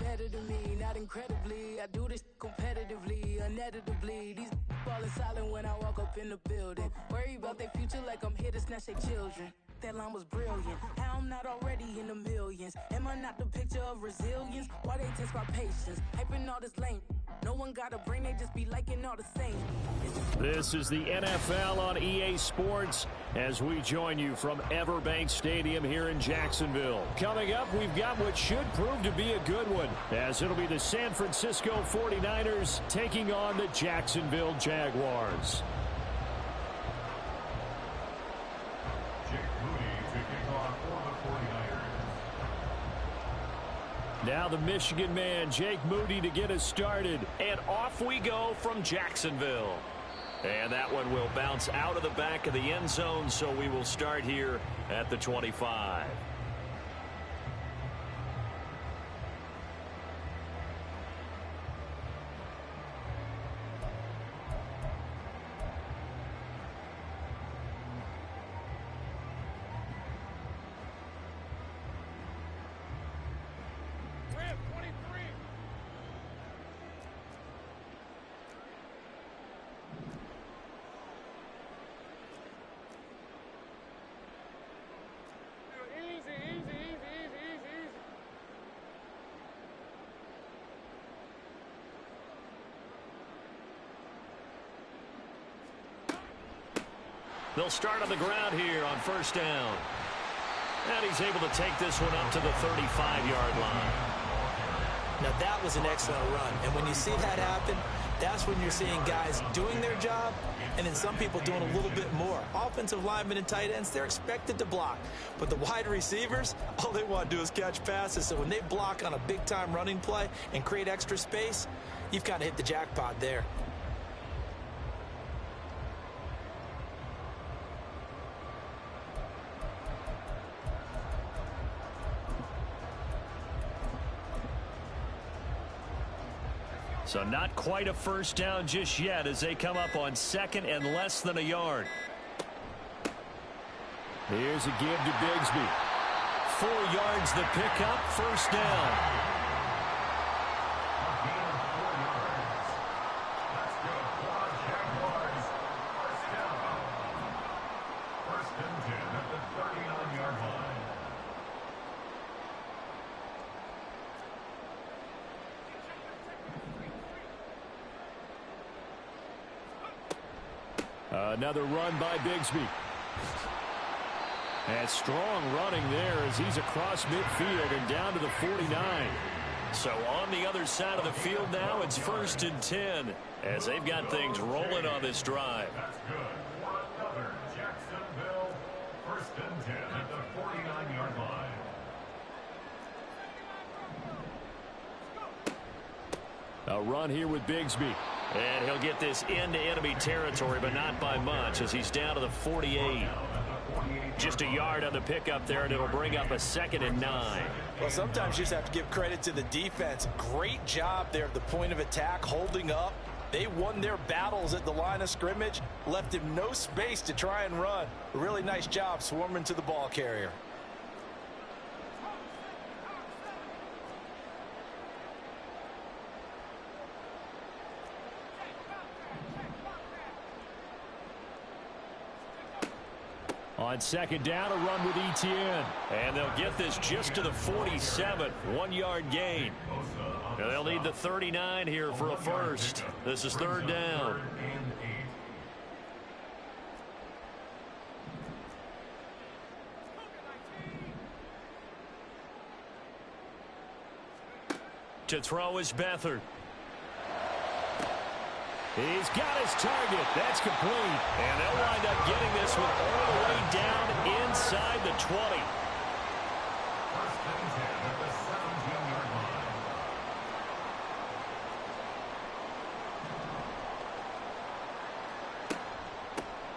better than me, not incredibly. I do this competitively, uneditably. These falling silent when I walk up in the building. Worry about their future like I'm here to snatch their children. That line was brilliant. How I'm not already in the millions? Am I not the picture of resilience? Why they test my patience? Hyping all this lame. No one got a brain, they just be liking all the same. This is the NFL on EA Sports as we join you from Everbank Stadium here in Jacksonville. Coming up, we've got what should prove to be a good one, as it'll be the San Francisco 49ers taking on the Jacksonville Jaguars. Now the Michigan man, Jake Moody, to get us started. And off we go from Jacksonville. And that one will bounce out of the back of the end zone, so we will start here at the 25. They'll start on the ground here on first down. And he's able to take this one up to the 35-yard line. Now that was an excellent run. And when you see that happen, that's when you're seeing guys doing their job and then some people doing a little bit more. Offensive linemen and tight ends, they're expected to block. But the wide receivers, all they want to do is catch passes. So when they block on a big-time running play and create extra space, you've kind of hit the jackpot there. So not quite a first down just yet as they come up on second and less than a yard. Here's a give to Bigsby. 4 yards the pickup, first down. Another run by Bigsby. And strong running there as he's across midfield and down to the 49. So on the other side of the field now, it's 1st and 10 as they've got things rolling on this drive. That's good. For another Jacksonville 1st and 10 at the 49-yard line. A run here with Bigsby. And he'll get this into enemy territory, but not by much as he's down to the 48. Just a yard on the pickup there, and it'll bring up a 2nd and 9. Well, sometimes you just have to give credit to the defense. Great job there at the point of attack, holding up. They won their battles at the line of scrimmage, left him no space to try and run. A really nice job swarming to the ball carrier. On 2nd down, a run with Etienne. And they'll get this just to the 47, 1-yard gain. And they'll need the 39 here for a first. This is 3rd down. To throw is Beathard. He's got his target. That's complete. And they'll wind up getting this one all the way down inside the 20. 1st and 10 at the 17-yard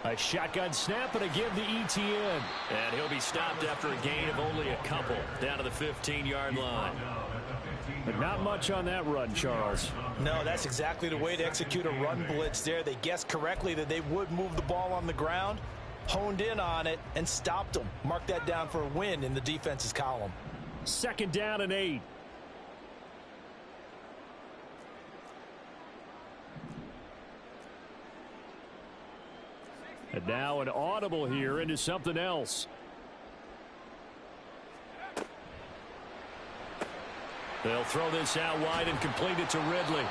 line. A shotgun snap and a give to Etienne. And he'll be stopped after a gain of only a couple down to the 15-yard line. But not much on that run, Charles. No, that's exactly the way to execute a run blitz there. They guessed correctly that they would move the ball on the ground, honed in on it, and stopped them. Mark that down for a win in the defense's column. 2nd down and 8. And now an audible here into something else. They'll throw this out wide and complete it to Ridley.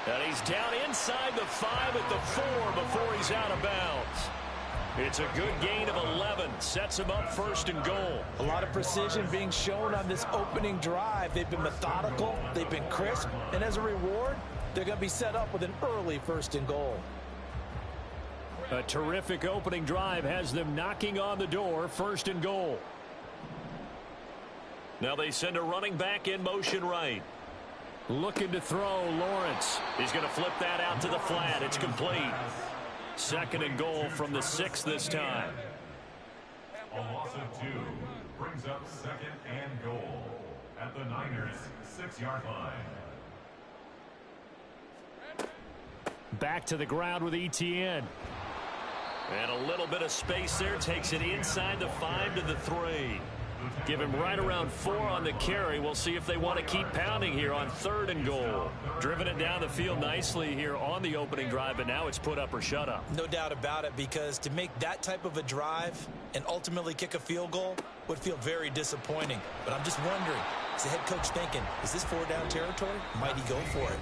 And he's down inside the 5 at the 4 before he's out of bounds. It's a good gain of 11. Sets him up 1st and goal. A lot of precision being shown on this opening drive. They've been methodical. They've been crisp. And as a reward, they're going to be set up with an early 1st and goal. A terrific opening drive has them knocking on the door. 1st and goal. Now they send a running back in motion right. Looking to throw, Lawrence. He's going to flip that out to the flat. It's complete. 2nd and goal from the 6 this time. A loss of 2 brings up 2nd and goal at the Niners' 6-yard line. Back to the ground with Etienne. And a little bit of space there. Takes it inside the 5 to the 3. Give him right around 4 on the carry. We'll see if they want to keep pounding here on 3rd and goal. Driven it down the field nicely here on the opening drive, but now it's put up or shut up. No doubt about it, because to make that type of a drive and ultimately kick a field goal would feel very disappointing. But I'm just wondering, is the head coach thinking, is this 4-down territory? Might he go for it?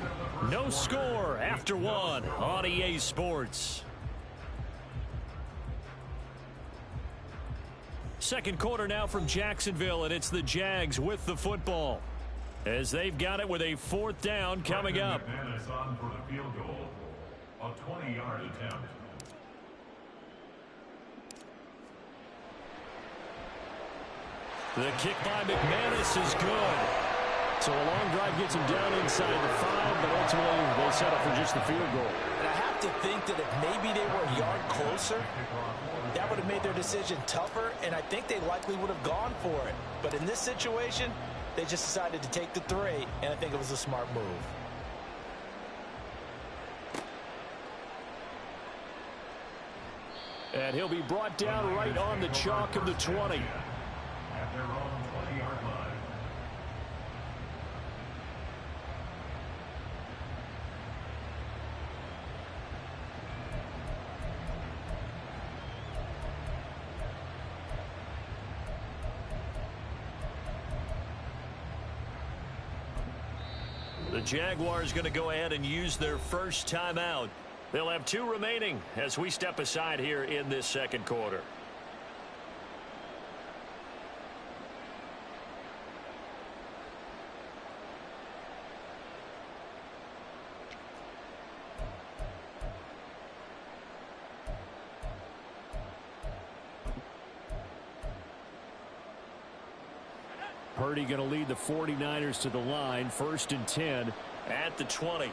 No score after 1 on EA Sports. 2nd quarter now from Jacksonville, and it's the Jags with the football as they've got it with a 4th down coming up. McManus on for the field goal, a 20-yard attempt. The kick by McManus is good. So a long drive gets him down inside the 5, but ultimately they settle for just the field goal. And I have to think that if maybe they were a yard closer, that would have made their decision tougher, and I think they likely would have gone for it. But in this situation, they just decided to take the 3, and I think it was a smart move. And he'll be brought down right on the chalk of the 20. At their own 20-yard line. The Jaguars going to go ahead and use their first timeout. They'll have 2 remaining as we step aside here in this 2nd quarter. Purdy going to lead the 49ers to the line. 1st and 10 at the 20.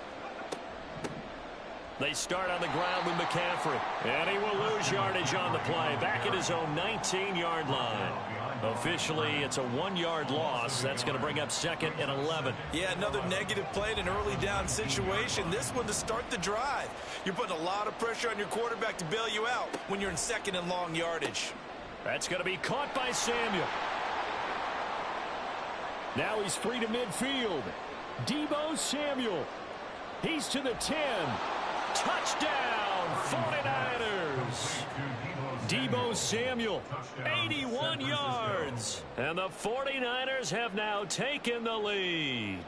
They start on the ground with McCaffrey. And he will lose yardage on the play. Back at his own 19-yard line. Officially, it's a 1-yard loss. That's going to bring up 2nd and 11. Yeah, another negative play in an early down situation. This one to start the drive. You're putting a lot of pressure on your quarterback to bail you out when you're in 2nd and long yardage. That's going to be caught by Samuel. Now he's free to midfield. Deebo Samuel. He's to the 10. Touchdown, 49ers. Deebo Samuel, 81 yards. And the 49ers have now taken the lead.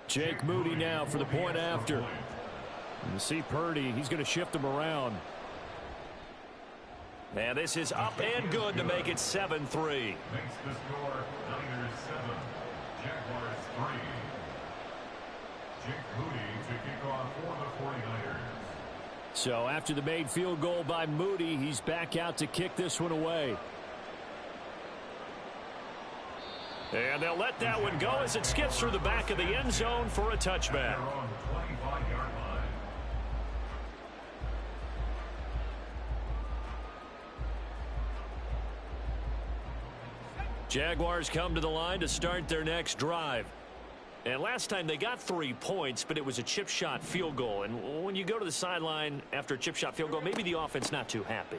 Jake Moody now for the point after. You see Purdy, he's going to shift him around. And this is up and good to make it 7-3. Makes the score Niners 7, Jaguars 3. Jake Moody to kick off for the 49ers. So after the made field goal by Moody, he's back out to kick this one away. And they'll let that one go as it skips through the back of the end zone for a touchback. They're on 25-yard line. Jaguars come to the line to start their next drive. And last time they got 3 points, but it was a chip shot field goal. And when you go to the sideline after a chip shot field goal, maybe the offense not too happy.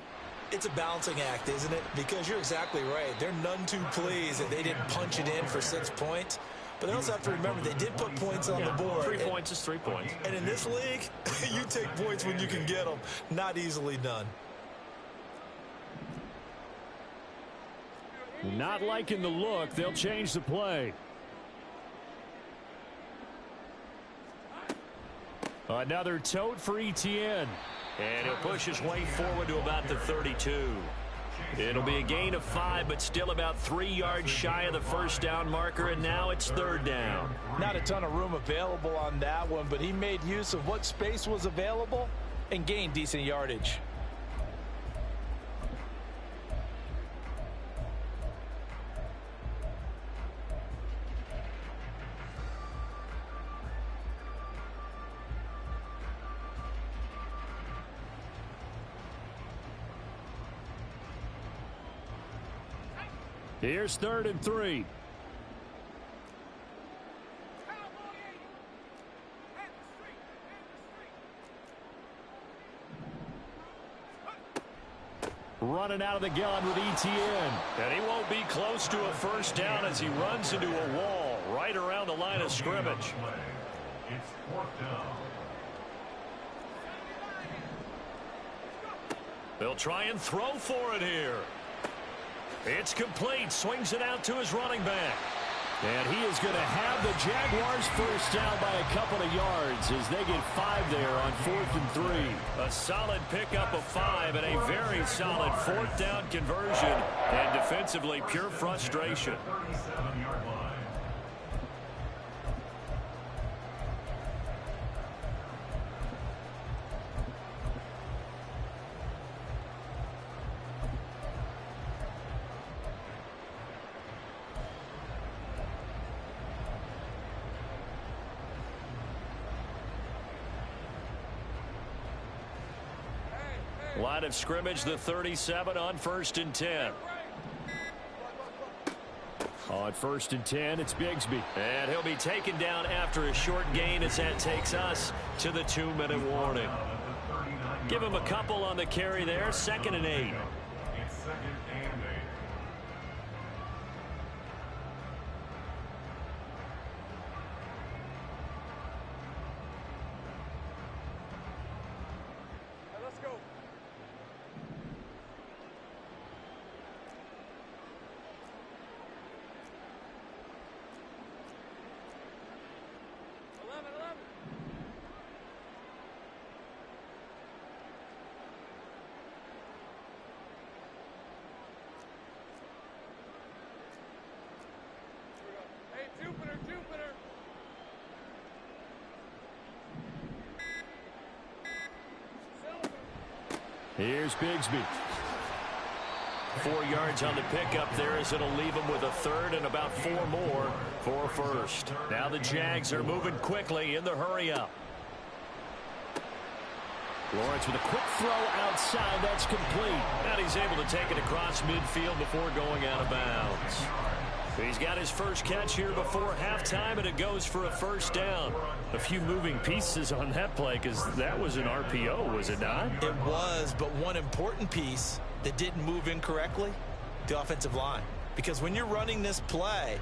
It's a balancing act, isn't it? Because you're exactly right. They're none too pleased that they didn't punch it in for 6 points. But they also have to remember they did put points on the board. 3 points is 3 points. And in this league, you take points when you can get them. Not easily done. Not liking the look. They'll change the play. Another tote for Etienne. And he'll push his way forward to about the 32. It'll be a gain of 5, but still about 3 yards shy of the first down marker, and now it's 3rd down. Not a ton of room available on that one, but he made use of what space was available and gained decent yardage. Here's 3rd and 3. Running out of the gun with Etienne. And he won't be close to a first down as he runs into a wall right around the line of scrimmage. It's 4th down. They'll try and throw for it here. It's complete. Swings it out to his running back. And he is going to have the Jaguars first down by a couple of yards as they get 5 there on 4th and 3. A solid pickup of 5 and a very solid 4th down conversion. And defensively, pure frustration. 37-yard line. Line of scrimmage, the 37 on 1st and 10. On 1st and 10, it's Bigsby. And he'll be taken down after a short gain as that takes us to the 2-minute warning. Give him a couple on the carry there. 2nd and 8. It's 2nd and 8. Here's Bigsby. 4 yards on the pickup there as it'll leave him with a 3rd and about 4 more for 1st. Now the Jags are moving quickly in the hurry-up. Lawrence with a quick throw outside. That's complete. And he's able to take it across midfield before going out of bounds. He's got his first catch here before halftime, and it goes for a 1st down. A few moving pieces on that play because that was an RPO, was it not? It was, but one important piece that didn't move incorrectly, the offensive line. Because when you're running this play,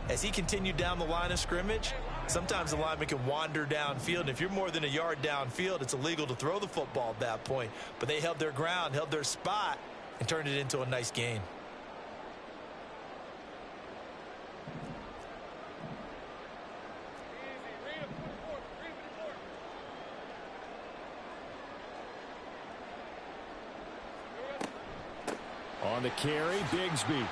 as he continued down the line of scrimmage, sometimes the lineman can wander downfield. And if you're more than a yard downfield, it's illegal to throw the football at that point. But they held their ground, held their spot, and turned it into a nice gain. On the carry, Bigsby.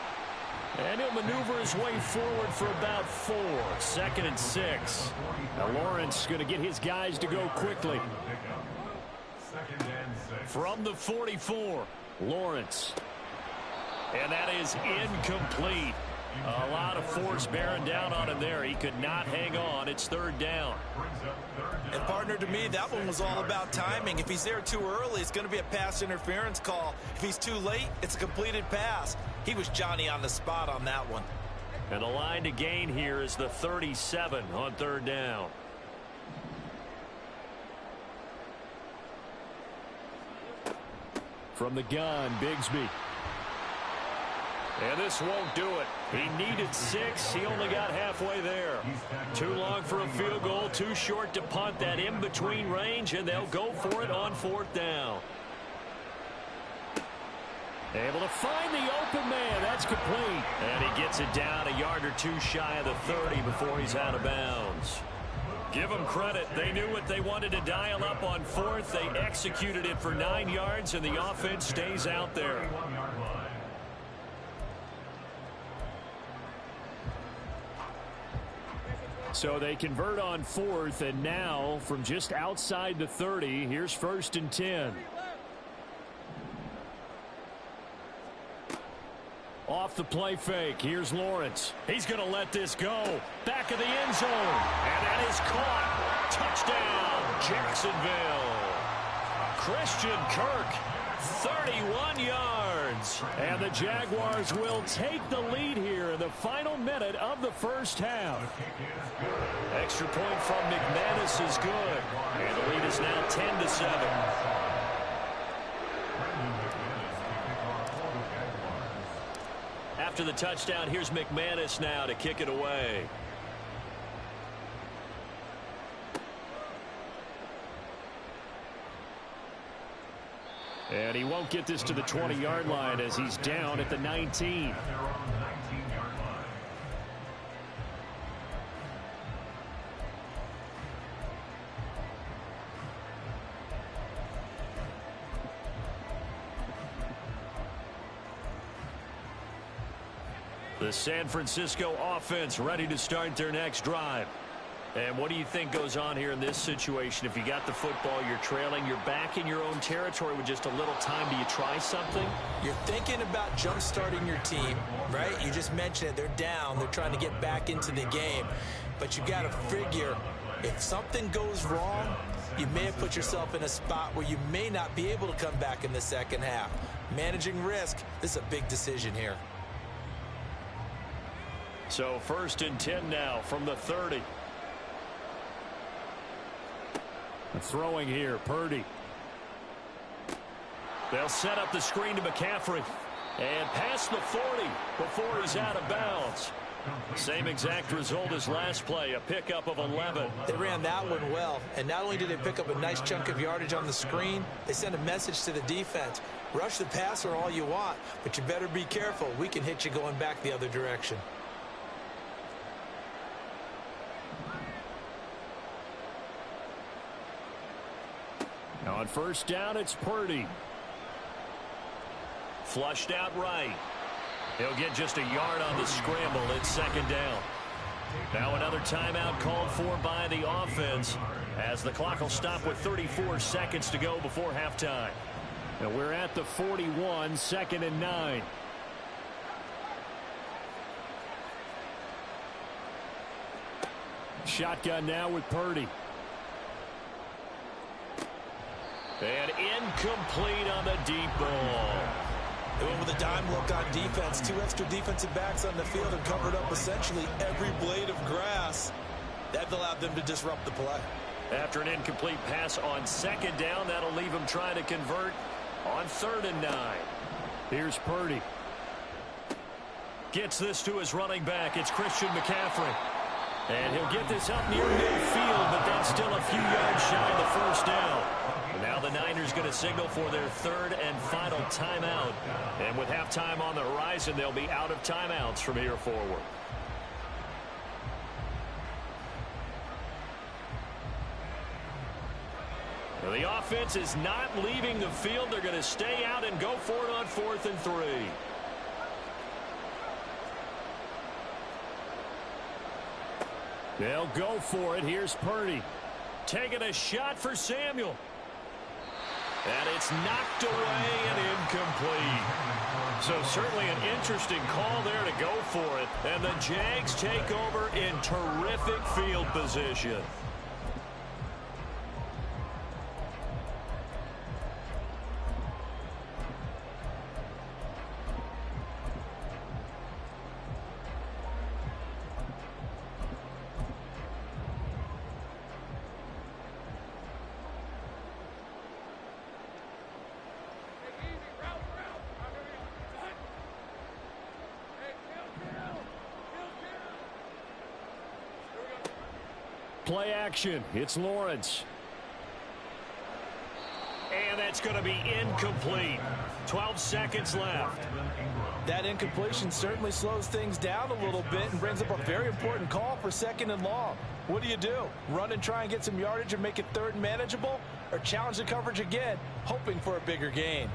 And he'll maneuver his way forward for about 4. 2nd and 6. Now Lawrence going to get his guys to go quickly. 2nd and 6. From the 44, Lawrence. And that is incomplete. A lot of force bearing down on him there. He could not hang on. It's 3rd down. And partner, to me, that one was all about timing. If he's there too early, it's going to be a pass interference call. If he's too late, it's a completed pass. He was Johnny on the spot on that one. And the line to gain here is the 37 on 3rd down. From the gun, Bigsby. And this won't do it. He needed 6. He only got halfway there. Too long for a field goal. Too short to punt that in-between range, and they'll go for it on 4th down. Able to find the open man. That's complete. And he gets it down a yard or 2 shy of the 30 before he's out of bounds. Give them credit. They knew what they wanted to dial up on 4th. They executed it for 9 yards, and the offense stays out there. So they convert on 4th, and now from just outside the 30, here's 1st and 10. Off the play fake, here's Lawrence. He's going to let this go. Back of the end zone. And that is caught. Touchdown, Jacksonville. Christian Kirk, 31 yards. And the Jaguars will take the lead here in the final minute of the first half. Extra point from McManus is good. And the lead is now 10-7. After the touchdown, here's McManus now to kick it away. And he won't get this to the 20-yard line as he's down at the 19. The San Francisco offense ready to start their next drive. And what do you think goes on here in this situation? If you got the football, you're trailing, you're back in your own territory with just a little time. Do you try something? You're thinking about jump-starting your team, right? You just mentioned it. They're down. They're trying to get back into the game. But you got to figure, if something goes wrong, you may have put yourself in a spot where you may not be able to come back in the second half. Managing risk, this is a big decision here. So 1st and 10 now from the 30. Throwing here, Purdy. They'll set up the screen to McCaffrey. And past the 40 before he's out of bounds. Same exact result as last play, a pickup of 11. They ran that one well, and not only did they pick up a nice chunk of yardage on the screen, they sent a message to the defense. Rush the passer all you want, but you better be careful. We can hit you going back the other direction. On 1st down, it's Purdy. Flushed out right. He'll get just a yard on the scramble. It's 2nd down. Now another timeout called for by the offense as the clock will stop with 34 seconds to go before halftime. And we're at the 41, 2nd and 9. Shotgun now with Purdy. And incomplete on the deep ball. They went with a dime look on defense. 2 extra defensive backs on the field and covered up essentially every blade of grass. That allowed them to disrupt the play. After an incomplete pass on 2nd down, that'll leave them trying to convert on 3rd and 9. Here's Purdy. Gets this to his running back. It's Christian McCaffrey. And he'll get this up near midfield, but that's still a few yards shy of the 1st down. And now the Niners going to signal for their 3rd and final timeout. And with halftime on the horizon, they'll be out of timeouts from here forward. Well, the offense is not leaving the field. They're going to stay out and go for it on 4th and 3. They'll go for it. Here's Purdy. Taking a shot for Samuel. And it's knocked away and incomplete. So certainly an interesting call there to go for it. And the Jags take over in terrific field position. Play action. It's Lawrence. And that's going to be incomplete. 12 seconds left. That incompletion certainly slows things down a little bit and brings up a very important call for 2nd and long. What do? Run and try and get some yardage and make it 3rd and manageable? Or challenge the coverage again, hoping for a bigger gain?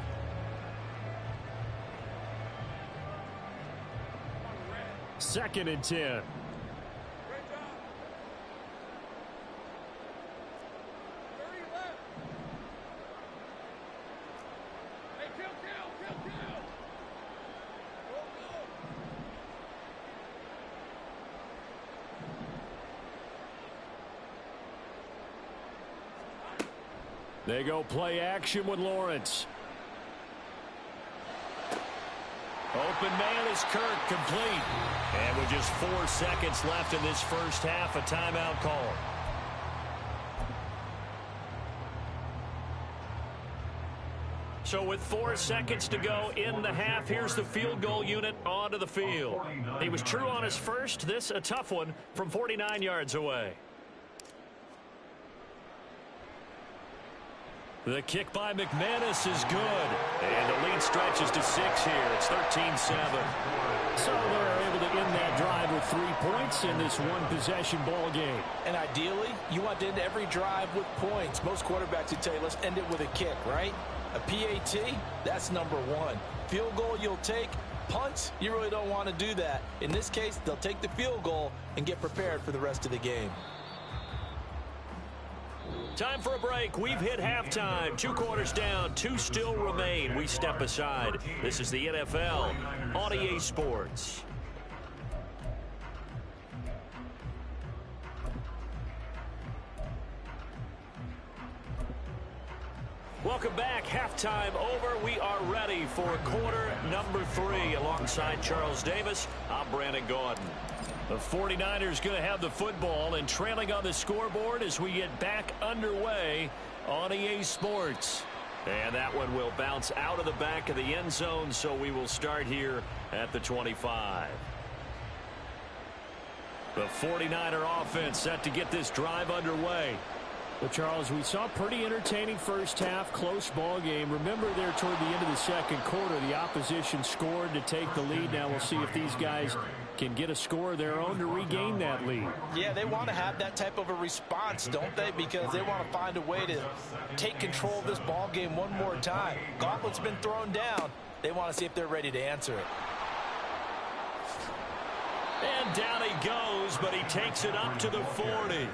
Second and 10. They go play action with Lawrence. Open man is Kirk, complete. And with just 4 seconds left in this first half, a timeout call. So with 4 seconds to go in the half, here's the field goal unit onto the field. He was true on his first. This a tough one from 49 yards away. The kick by McManus is good. And the lead stretches to 6 here. It's 13-7. So they're able to end that drive with 3 points in this one-possession ball game. And ideally, you want to end every drive with points. Most quarterbacks would tell you, let's end it with a kick, right? A PAT, that's number 1. Field goal you'll take. Punts, you really don't want to do that. In this case, they'll take the field goal and get prepared for the rest of the game. Time for a break. We've hit halftime. 2 quarters down. 2 still remain. We step aside. This is the NFL on EA Sports. Welcome back. Halftime over. We are ready for quarter number 3. Alongside Charles Davis, I'm Brandon Gaudin. The 49ers going to have the football and trailing on the scoreboard as we get back underway on EA Sports. And that one will bounce out of the back of the end zone, so we will start here at the 25. The 49er offense set to get this drive underway. Well, Charles, we saw a pretty entertaining first half, close ball game. Remember there toward the end of the second quarter, the opposition scored to take the lead. Now we'll see if these guys can get a score of their own to regain that lead. Yeah, they want to have that type of a response, don't they? Because they want to find a way to take control of this ball game one more time. Gauntlet's been thrown down. They want to see if they're ready to answer it. And down he goes, but he takes it up to the 40.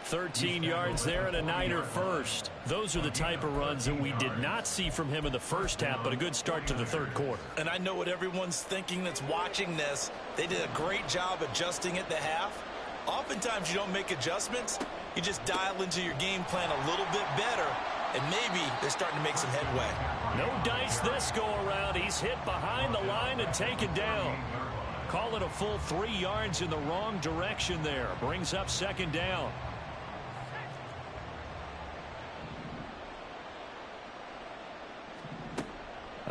13 yards there and a Niner first. Those are the type of runs that we did not see from him in the first half, but a good start to the third quarter. And I know what everyone's thinking that's watching this. They did a great job adjusting at the half. Oftentimes you don't make adjustments. You just dial into your game plan a little bit better, and maybe they're starting to make some headway. No dice this go around. He's hit behind the line and taken down. Call it a full 3 yards in the wrong direction there. Brings up second down.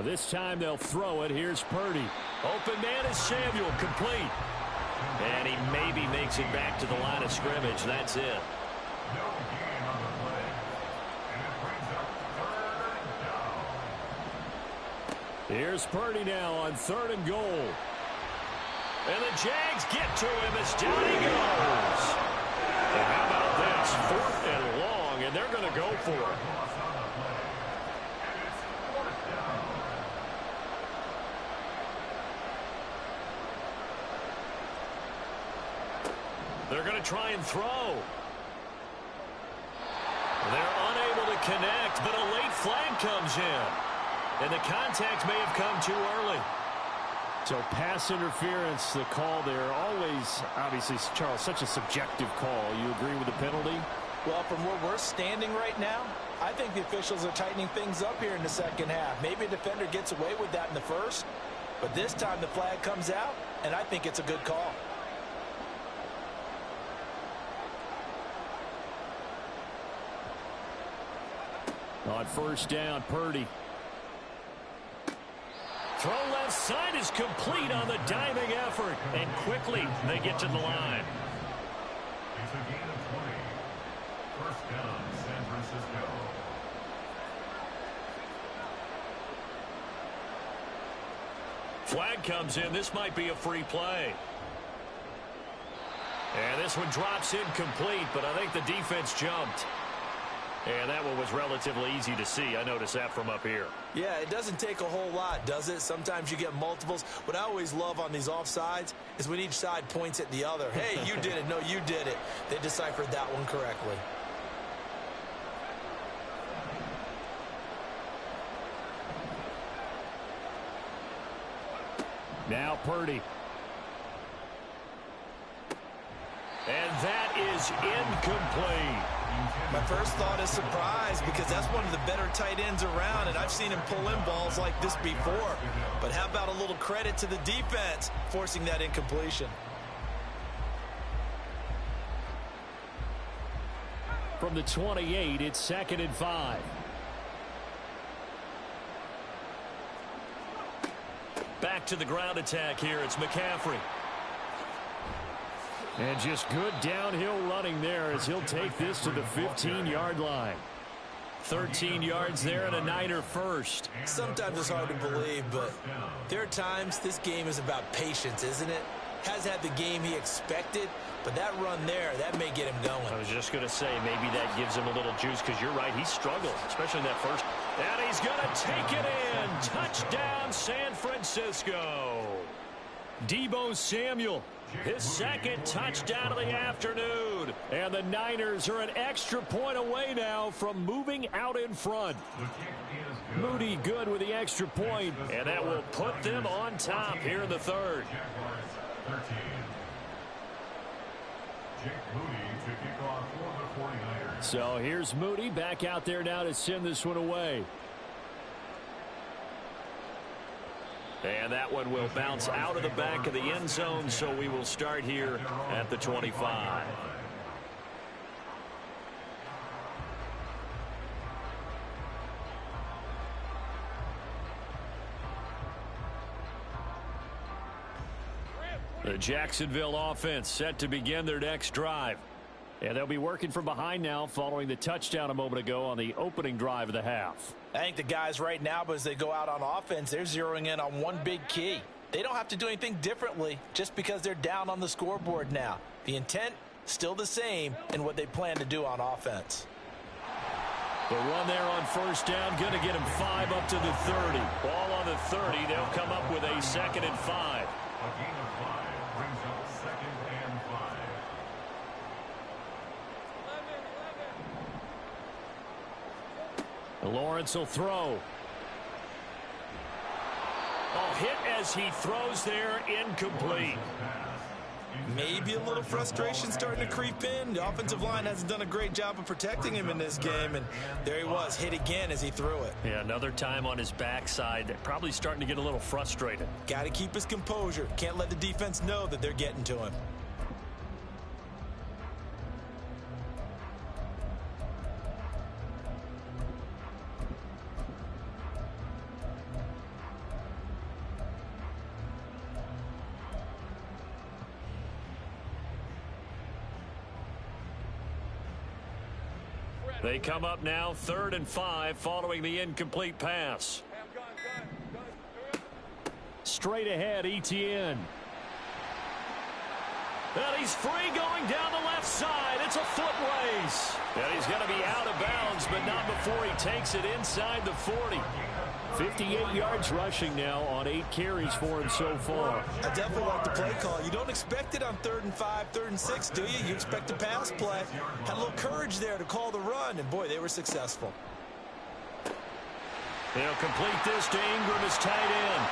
This time they'll throw it. Here's Purdy. Open man is Samuel, complete. And he maybe makes it back to the line of scrimmage. That's it. Here's Purdy now on 3rd and goal. And the Jags get to him as down he goes. And how about this? 4th and long, and they're going to go for it. They're going to try and throw. They're unable to connect, but a late flag comes in. And the contact may have come too early. So pass interference, the call there. Always, obviously, Charles, such a subjective call. You agree with the penalty? Well, from where we're standing right now, I think the officials are tightening things up here in the second half. Maybe a defender gets away with that in the first, but this time the flag comes out, and I think it's a good call. On first down, Purdy. Throw left side is complete on the diving effort. And quickly they get to the line. That's a gain of 20. First down, San Francisco. Flag comes in. This might be a free play. And this one drops incomplete, but I think the defense jumped. And that one was relatively easy to see. I noticed that from up here. Yeah, it doesn't take a whole lot, does it? Sometimes you get multiples. What I always love on these offsides is when each side points at the other. Hey, you did it. No, you did it. They deciphered that one correctly. Now Purdy. And that is incomplete. My first thought is surprise because that's one of the better tight ends around, and I've seen him pull in balls like this before. But how about a little credit to the defense forcing that incompletion? From the 28, it's 2nd and 5. Back to the ground attack here. It's McCaffrey. And just good downhill running there as he'll take this to the 15-yard line. 13 yards there and a Niner first. Sometimes it's hard to believe, but there are times this game is about patience, isn't it? Has had the game he expected, but that run there, that may get him going. I was just going to say maybe that gives him a little juice because you're right, he struggled, especially in that first. And he's going to take it in. Touchdown, San Francisco. Deebo Samuel, his second touchdown of the afternoon. And the Niners are an extra point away now from moving out in front. Moody good with the extra point. And that will put them on top here in the third. Jake Moody to kick off for the 49ers. So here's Moody back out there now to send this one away. And that one will bounce out of the back of the end zone, so we will start here at the 25. The Jacksonville offense set to begin their next drive. And they'll be working from behind now following the touchdown a moment ago on the opening drive of the half. I think the guys right now, as they go out on offense, they're zeroing in on one big key. They don't have to do anything differently just because they're down on the scoreboard now. The intent, still the same in what they plan to do on offense. The run there on first down, going to get him 5 up to the 30. Ball on the 30. They'll come up with a 2nd and 5. A gain of 5 brings up 2nd and 5. Lawrence will throw. Oh, hit as he throws there, incomplete. Maybe a little frustration starting to creep in. The offensive line hasn't done a great job of protecting him in this game, and there he was, hit again as he threw it. Yeah, another time on his backside, probably starting to get a little frustrated. Got to keep his composure. Can't let the defense know that they're getting to him. They come up now 3rd and 5 following the incomplete pass. Straight ahead, Etienne. And he's free going down the left side. It's a foot race. And he's going to be out of bounds, but not before he takes it inside the 40. 58 yards rushing now on 8 carries for him so far. I definitely like the play call. You don't expect it on 3rd and 5, 3rd and 6, do you? You expect a pass play. Had a little courage there to call the run, and boy, they were successful. He'll complete this to Ingram as tight end.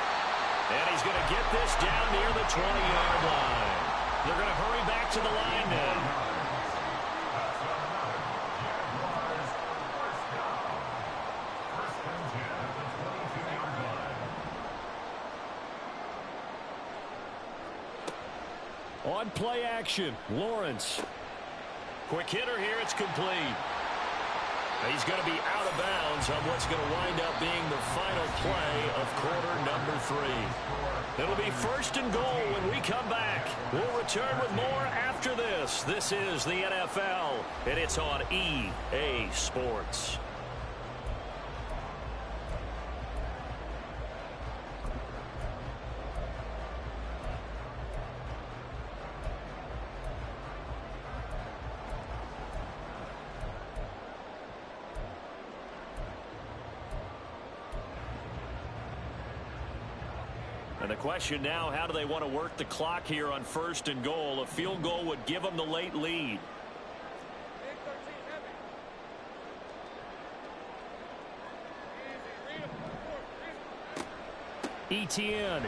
And he's going to get this down near the 20-yard line. They're going to hurry back to the line now. On play action, Lawrence. Quick hitter here, it's complete. He's going to be out of bounds on what's going to wind up being the final play of quarter number 3. It'll be 1st and goal when we come back. We'll return with more after this. This is the NFL, and it's on EA Sports. And the question now, how do they want to work the clock here on 1st and goal? A field goal would give them the late lead. Etienne.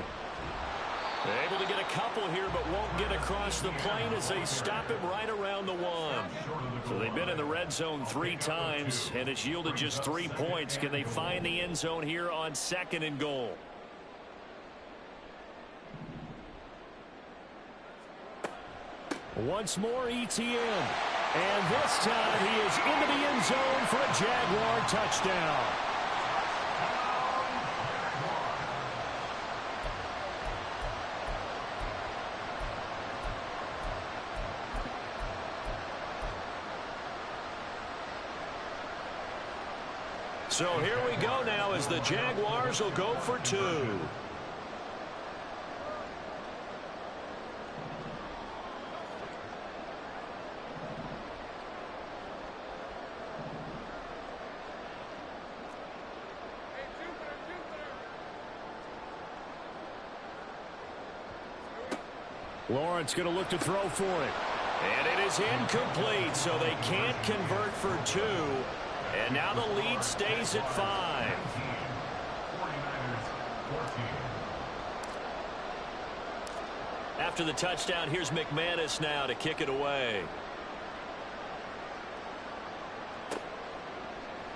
Able to get a couple here, but won't get across the plane as they stop him right around the 1. So they've been in the red zone 3 times, and it's yielded just 3 points. Can they find the end zone here on 2nd and goal? Once more, Etienne. And this time he is into the end zone for a Jaguar touchdown. So here we go now as the Jaguars will go for 2. Lawrence going to look to throw for it. And it is incomplete, so they can't convert for 2. And now the lead stays at 5. After the touchdown, here's McManus now to kick it away.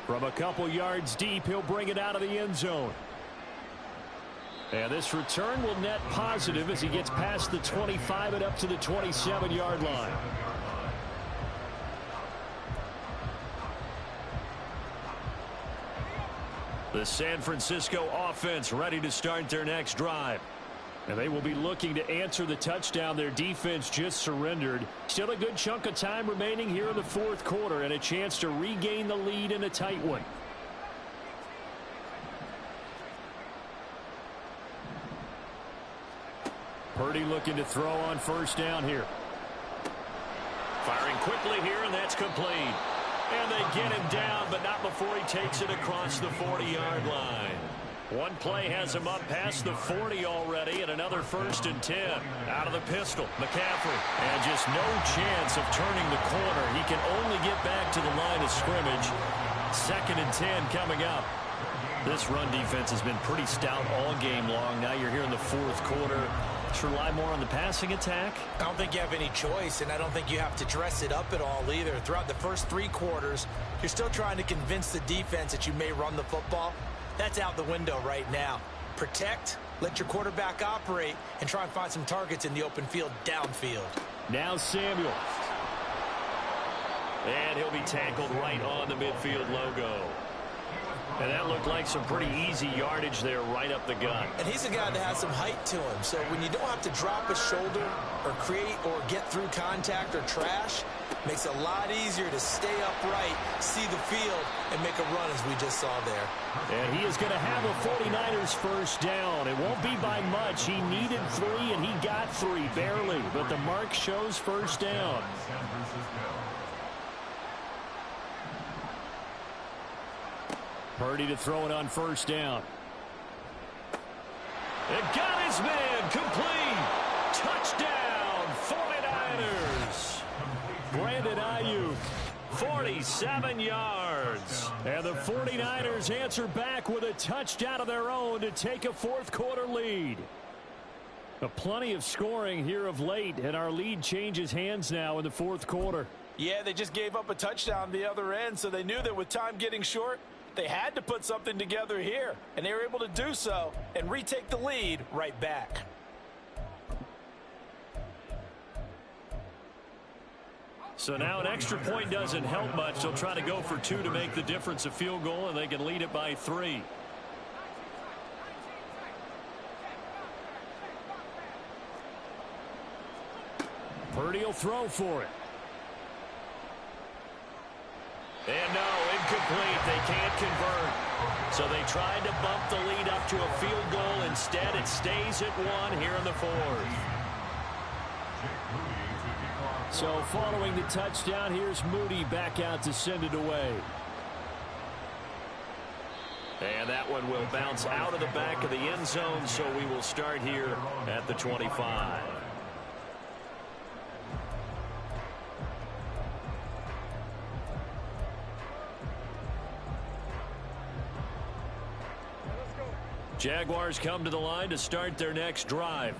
From a couple yards deep, he'll bring it out of the end zone. And this return will net positive as he gets past the 25 and up to the 27-yard line. The San Francisco offense ready to start their next drive. And they will be looking to answer the touchdown their defense just surrendered. Still a good chunk of time remaining here in the 4th quarter and a chance to regain the lead in a tight one. Purdy looking to throw on 1st down here. Firing quickly here, and that's complete. And they get him down, but not before he takes it across the 40-yard line. One play has him up past the 40 already, and another 1st and 10. Out of the pistol, McCaffrey. And just no chance of turning the corner. He can only get back to the line of scrimmage. 2nd and 10 coming up. This run defense has been pretty stout all game long. Now you're here in the 4th quarter. Should rely more on the passing attack? I don't think you have any choice, and I don't think you have to dress it up at all either. Throughout the first 3 quarters, you're still trying to convince the defense that you may run the football. That's out the window right now. Protect, let your quarterback operate, and try and find some targets in the open field downfield. Now Samuel. And he'll be tackled right on the midfield logo. And that looked like some pretty easy yardage there right up the gut. And he's a guy that has some height to him. So when you don't have to drop his shoulder or create or get through contact or trash, makes it a lot easier to stay upright, see the field, and make a run as we just saw there. And he is going to have a 49ers 1st down. It won't be by much. He needed 3, and he got 3, barely. But the mark shows 1st down. Purdy to throw it on 1st down. It got his man complete. Touchdown, 49ers. Brandon Ayuk, 47 yards. And the 49ers answer back with a touchdown of their own to take a 4th quarter lead. Plenty of scoring here of late, and our lead changes hands now in the 4th quarter. Yeah, they just gave up a touchdown the other end, so they knew that with time getting short, they had to put something together here, and they were able to do so and retake the lead right back. So now an extra point doesn't help much. They'll try to go for 2 to make the difference a field goal, and they can lead it by 3. Purdy will throw for it. And no, incomplete. They can't convert. So they tried to bump the lead up to a field goal. Instead, it stays at 1 here in the 4th. So following the touchdown, here's Moody back out to send it away. And that one will bounce out of the back of the end zone, so we will start here at the 25. Jaguars come to the line to start their next drive.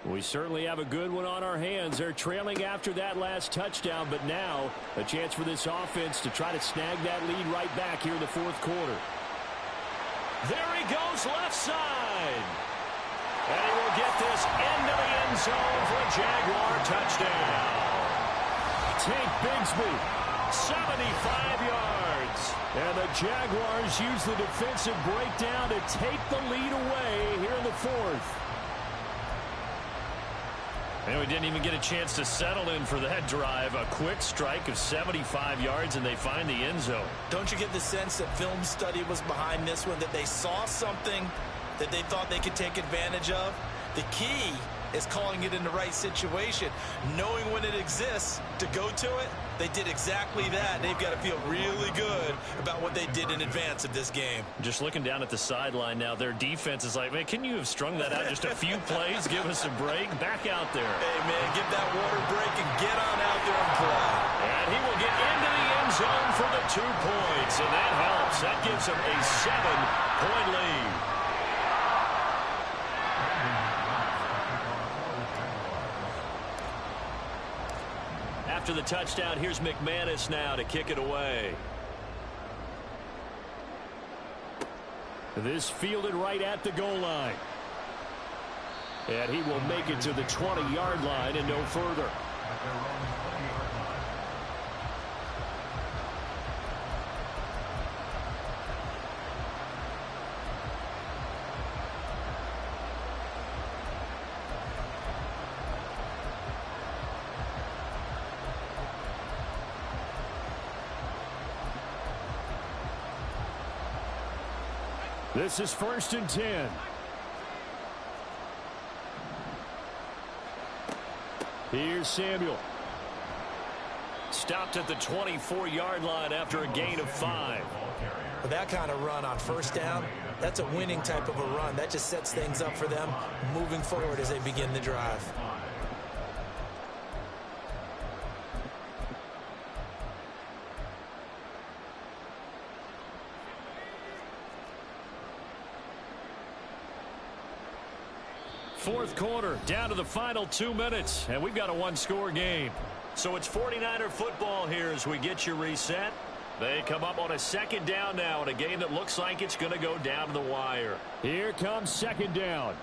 We certainly have a good one on our hands. They're trailing after that last touchdown, but now a chance for this offense to try to snag that lead right back here in the 4th quarter. There he goes left side. And he will get this into the end zone for a Jaguar touchdown. Tank Bigsby, 75 yards. And the Jaguars use the defensive breakdown to take the lead away here in the 4th. And we didn't even get a chance to settle in for that drive. A quick strike of 75 yards, and they find the end zone. Don't you get the sense that film study was behind this one, that they saw something that they thought they could take advantage of? The key is calling it in the right situation, knowing when it exists to go to it. They did exactly that. They've got to feel really good about what they did in advance of this game. Just looking down at the sideline now, their defense is like, man, can you have strung that out just a few plays? Give us a break. Back out there. Hey, man, give that water break and get on out there and play. And he will get into the end zone for the 2 points, and that helps. That gives them a 7-point lead. After the touchdown, here's McManus now to kick it away. This fielded right at the goal line. And he will make it to the 20-yard line and no further. This is 1st and 10. Here's Samuel. Stopped at the 24-yard line after a gain of 5. With that kind of run on 1st down, that's a winning type of a run. That just sets things up for them moving forward as they begin the drive. Fourth quarter, down to the final 2 minutes, and we've got a 1-score game. So it's 49er football here as we get you reset. They come up on a 2nd down now in a game that looks like it's going to go down to the wire. Here comes 2nd down.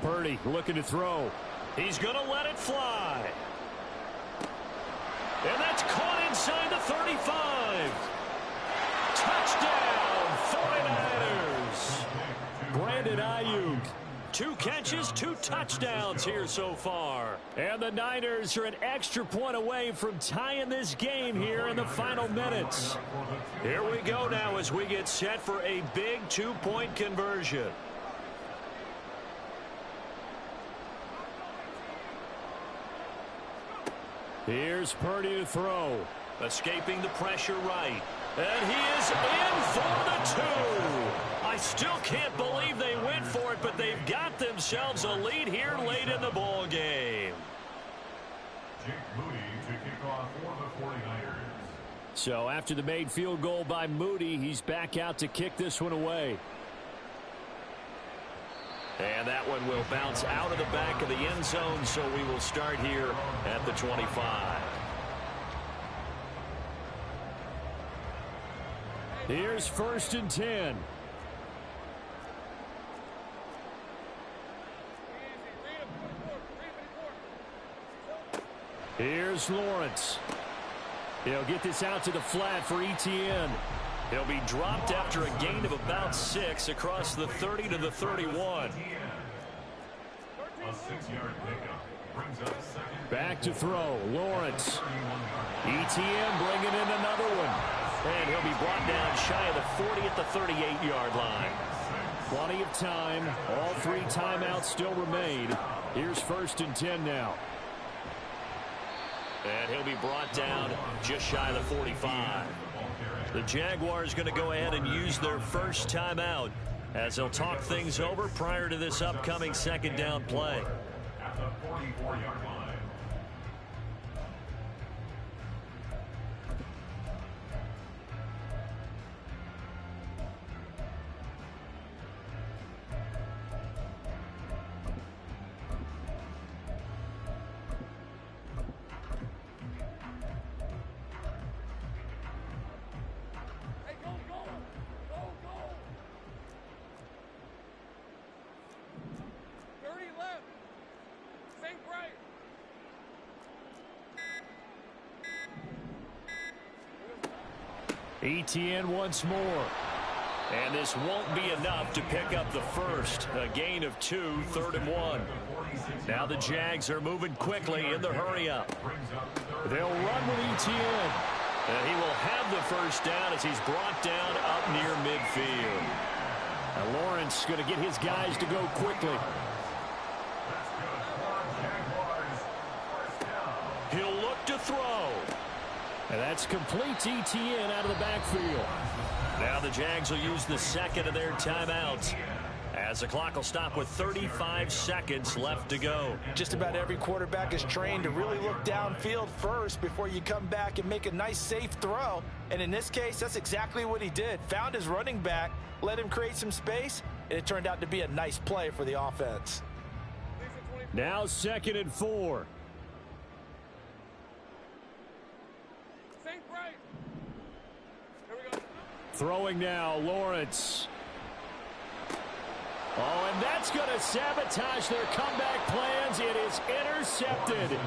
Purdy looking to throw. He's going to let it fly. And that's caught inside the 35. Touchdown, 49ers. Brandon Ayuk. 2 catches, 2 touchdowns here so far. And the Niners are an extra point away from tying this game here in the final minutes. Here we go now as we get set for a big 2-point conversion. Here's Purdy to throw. Escaping the pressure right. And he is in for the 2. I still can't believe they went for it, but they've got themselves a lead here late in the ball game. Jake Moody to kick off for the 49ers. So after the made field goal by Moody, he's back out to kick this one away. And that one will bounce out of the back of the end zone, so we will start here at the 25. Here's 1st and 10. Here's Lawrence. He'll get this out to the flat for Etienne. He'll be dropped after a gain of about 6 across the 30 to the 31. A 6-yard pickup brings up second. Back to throw. Lawrence. Etienne bringing in another one. And he'll be brought down shy of the 40 at the 38-yard line. Plenty of time. All 3 timeouts still remain. Here's 1st and 10 now. And he'll be brought down just shy of the 45. The Jaguars going to go ahead and use their first timeout as they'll talk things over prior to this upcoming 2nd down play. At the 44-yard line. Etienne once more. And this won't be enough to pick up the first. A gain of 2, 3rd and 1. Now the Jags are moving quickly in the hurry-up. They'll run with Etienne. And he will have the first down as he's brought down up near midfield. Now Lawrence going to get his guys to go quickly. He'll look to throw. And that's complete to Etienne out of the backfield. Now the Jags will use the second of their timeouts as the clock will stop with 35 seconds left to go. Just about every quarterback is trained to really look downfield first before you come back and make a nice, safe throw. And in this case, that's exactly what he did. Found his running back, let him create some space, and it turned out to be a nice play for the offense. Now 2nd and 4. Throwing now, Lawrence. Oh, and that's going to sabotage their comeback plans. It is intercepted.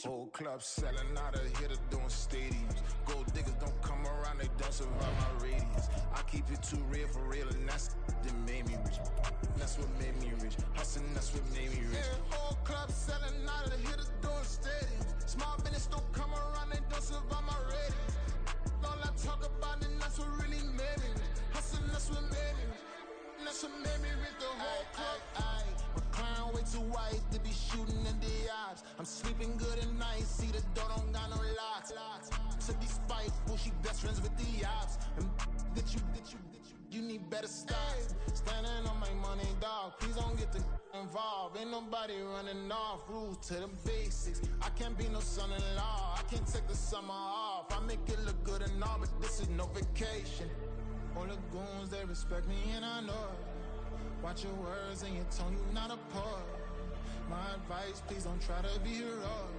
Whole club selling out of hitter doing stadiums. Gold diggers don't come around, they don't survive my radius. I keep it too real for real, and that's that made me rich. That's what made me rich. Hustling, that's what made me rich. Yeah, whole club selling out of the hitters doing stadiums. Small business don't come around, they don't survive my radius. All I talk about, and that's what really made me rich. Hustling, that's what made me rich. That's what made me rich. The whole club. Way too white to be shooting in the eyes. I'm sleeping good at night. See the door don't got no locks. To be spiteful, she best friends with the ops. And you need better stop. Standing on my money, dog. Please don't get involved. Ain't nobody running off. Rules to the basics. I can't be no son-in-law. I can't take the summer off. I make it look good and all, but this is no vacation. All the goons, they respect me and I know it. Watch your words and your tone, you not a part. My advice, please don't try to be heroic.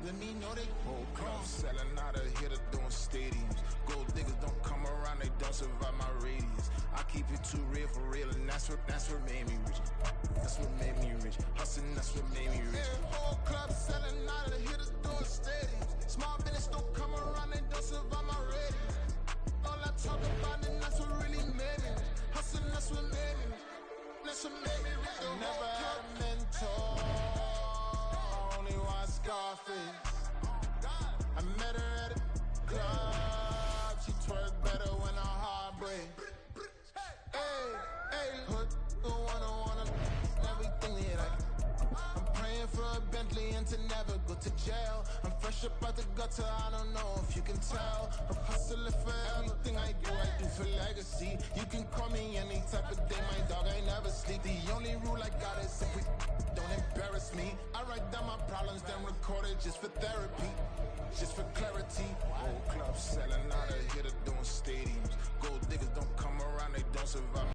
Let me know they whole club selling out of hitter doing stadiums. Gold diggers don't come around, they don't survive my radius. I keep it too real for real, and that's what made me rich. That's what made me rich. Hustling, that's what made me rich. Yeah, whole club selling out of the hitters doing stadiums. Small business don't come around, they don't survive my radius. All I talk about, and that's what really made me rich. Hustling, that's what made me rich. That's what made me rich. I never had a mentor, only one Scarface. I met her at a club, she twerk better when her heart breaks. Hey, put the wanna everything that I'm praying for a Bentley and to never go to jail. I'm fresh up out the gutter, I don't know if you can tell. I'm hustling for everything I do for legacy. You can call me any type of day, my dog, I never sleep. The only rule I got is if we don't embarrass me. I write down my problems, then record it just for therapy.